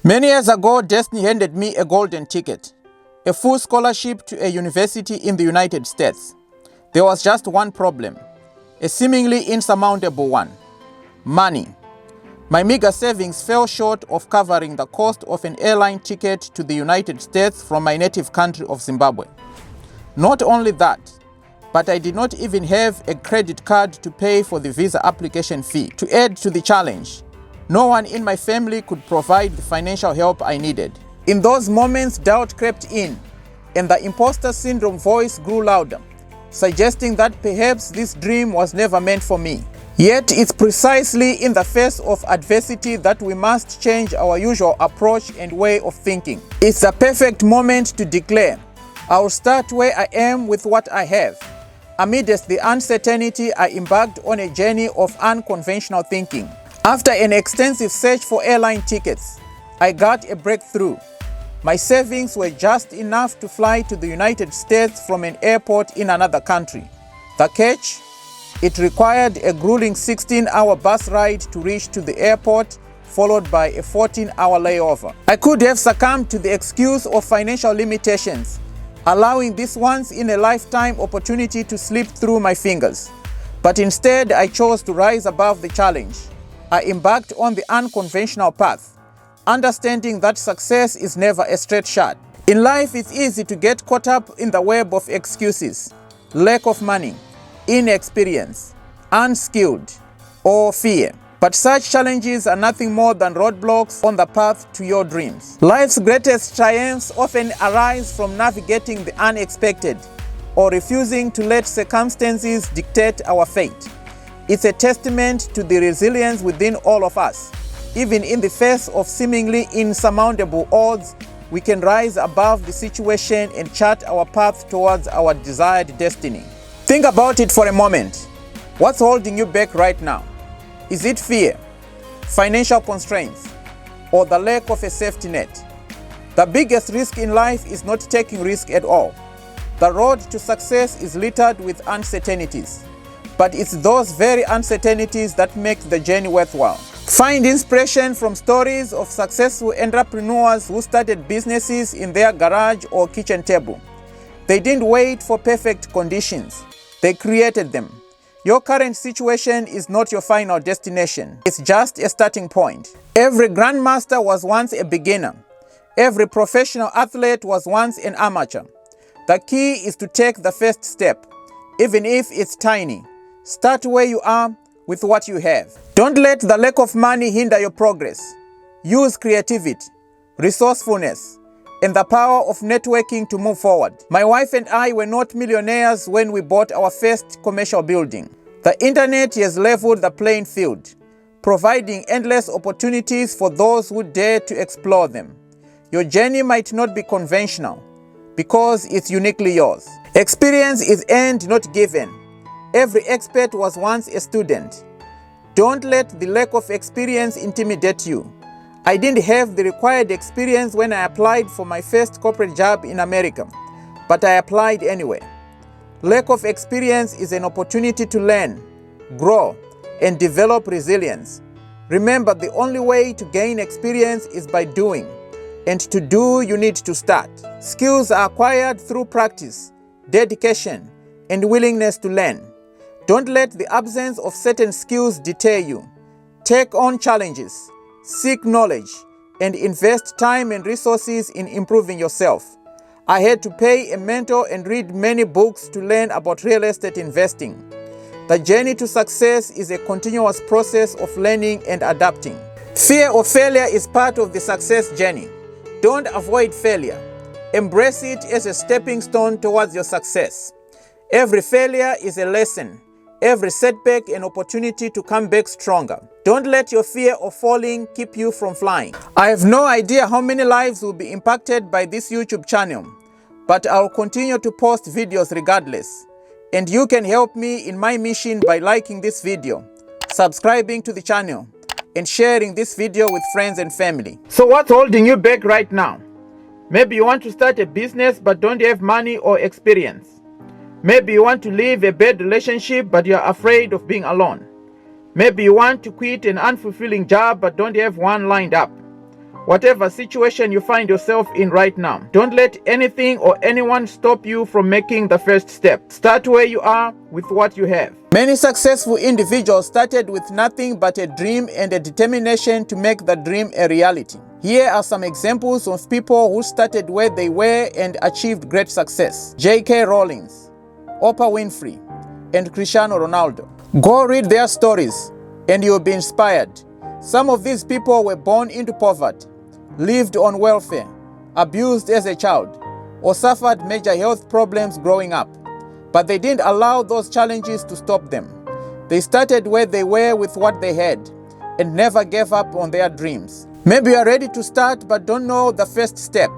Many years ago, Destiny handed me a golden ticket, a full scholarship to a university in the United States. There was just one problem, a seemingly insurmountable one: money. My meager savings fell short of covering the cost of an airline ticket to the United States from my native country of Zimbabwe. Not only that, but I did not even have a credit card to pay for the visa application fee. To add to the challenge, no one in my family could provide the financial help I needed. In those moments, doubt crept in, and the imposter syndrome voice grew louder, suggesting that perhaps this dream was never meant for me. Yet it's precisely in the face of adversity that we must change our usual approach and way of thinking. It's the perfect moment to declare, I'll start where I am with what I have. Amidst the uncertainty, I embarked on a journey of unconventional thinking. After an extensive search for airline tickets, I got a breakthrough. My savings were just enough to fly to the United States from an airport in another country. The catch? It required a grueling 16-hour bus ride to reach to the airport, followed by a 14-hour layover. I could have succumbed to the excuse of financial limitations, allowing this once-in-a-lifetime opportunity to slip through my fingers. But instead, I chose to rise above the challenge. I embarked on the unconventional path, understanding that success is never a straight shot. In life, it's easy to get caught up in the web of excuses: lack of money, inexperience, unskilled, or fear. But such challenges are nothing more than roadblocks on the path to your dreams. Life's greatest triumphs often arise from navigating the unexpected or refusing to let circumstances dictate our fate. It's a testament to the resilience within all of us. Even in the face of seemingly insurmountable odds, we can rise above the situation and chart our path towards our desired destiny. Think about it for a moment. What's holding you back right now? Is it fear, financial constraints, or the lack of a safety net? The biggest risk in life is not taking risk at all. The road to success is littered with uncertainties. But it's those very uncertainties that make the journey worthwhile. Find inspiration from stories of successful entrepreneurs who started businesses in their garage or kitchen table. They didn't wait for perfect conditions. They created them. Your current situation is not your final destination. It's just a starting point. Every grandmaster was once a beginner. Every professional athlete was once an amateur. The key is to take the first step, even if it's tiny. Start where you are with what you have. Don't let the lack of money hinder your progress. Use creativity, resourcefulness, and the power of networking to move forward. My wife and I were not millionaires when we bought our first commercial building. The internet has leveled the playing field, providing endless opportunities for those who dare to explore them. Your journey might not be conventional because it's uniquely yours. Experience is earned, not given. Every expert was once a student. Don't let the lack of experience intimidate you. I didn't have the required experience when I applied for my first corporate job in America, but I applied anyway. Lack of experience is an opportunity to learn, grow, and develop resilience. Remember, the only way to gain experience is by doing, and to do, you need to start. Skills are acquired through practice, dedication, and willingness to learn. Don't let the absence of certain skills deter you. Take on challenges, seek knowledge, and invest time and resources in improving yourself. I had to pay a mentor and read many books to learn about real estate investing. The journey to success is a continuous process of learning and adapting. Fear of failure is part of the success journey. Don't avoid failure. Embrace it as a stepping stone towards your success. Every failure is a lesson. Every setback an opportunity to come back stronger. Don't let your fear of falling keep you from flying. I have no idea how many lives will be impacted by this YouTube channel, but I'll continue to post videos regardless. And you can help me in my mission by liking this video, subscribing to the channel, and sharing this video with friends and family. So what's holding you back right now? Maybe you want to start a business but don't have money or experience. Maybe you want to leave a bad relationship but you're afraid of being alone. Maybe you want to quit an unfulfilling job but don't have one lined up. Whatever situation you find yourself in right now, don't let anything or anyone stop you from making the first step. Start where you are with what you have. Many successful individuals started with nothing but a dream and a determination to make the dream a reality. Here are some examples of people who started where they were and achieved great success. J.K. Rowling, Oprah Winfrey, and Cristiano Ronaldo. Go read their stories and you'll be inspired. Some of these people were born into poverty, lived on welfare, abused as a child, or suffered major health problems growing up. But they didn't allow those challenges to stop them. They started where they were with what they had and never gave up on their dreams. Maybe you are ready to start but don't know the first step.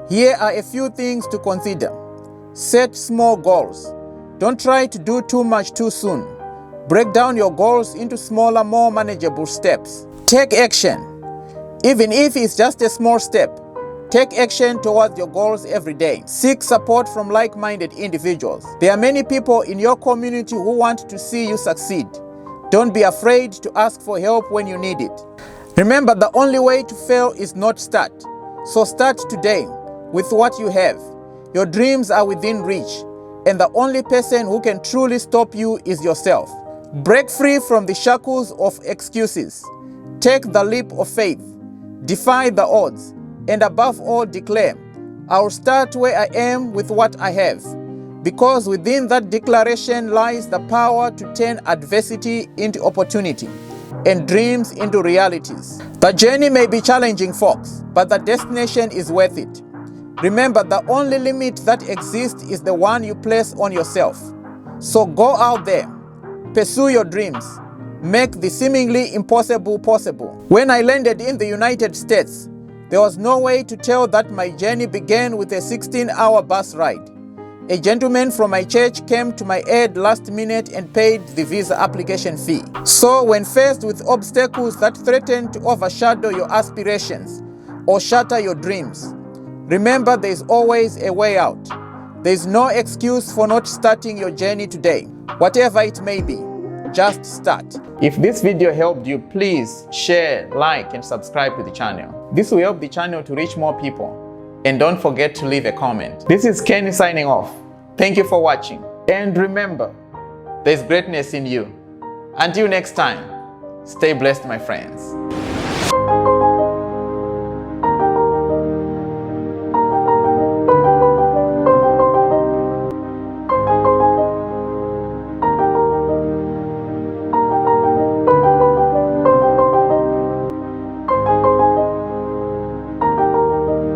Here are a few things to consider. Set small goals. Don't try to do too much too soon. Break down your goals into smaller, more manageable steps. Take action. Even if it's just a small step, take action towards your goals every day. Seek support from like-minded individuals. There are many people in your community who want to see you succeed. Don't be afraid to ask for help when you need it. Remember, the only way to fail is not start. So start today with what you have. Your dreams are within reach, and the only person who can truly stop you is yourself. Break free from the shackles of excuses. Take the leap of faith. Defy the odds, and above all declare, I will start where I am with what I have. Because within that declaration lies the power to turn adversity into opportunity and dreams into realities. The journey may be challenging, folks, but the destination is worth it. Remember, the only limit that exists is the one you place on yourself. So go out there, pursue your dreams, make the seemingly impossible possible. When I landed in the United States, there was no way to tell that my journey began with a 16-hour bus ride. A gentleman from my church came to my aid last minute and paid the visa application fee. So when faced with obstacles that threaten to overshadow your aspirations or shatter your dreams, remember there is always a way out. There is no excuse for not starting your journey today. Whatever it may be, just start. If this video helped you, please share, like, and subscribe to the channel. This will help the channel to reach more people. And don't forget to leave a comment. This is Kenny signing off. Thank you for watching. And remember, there's greatness in you. Until next time, stay blessed, my friends.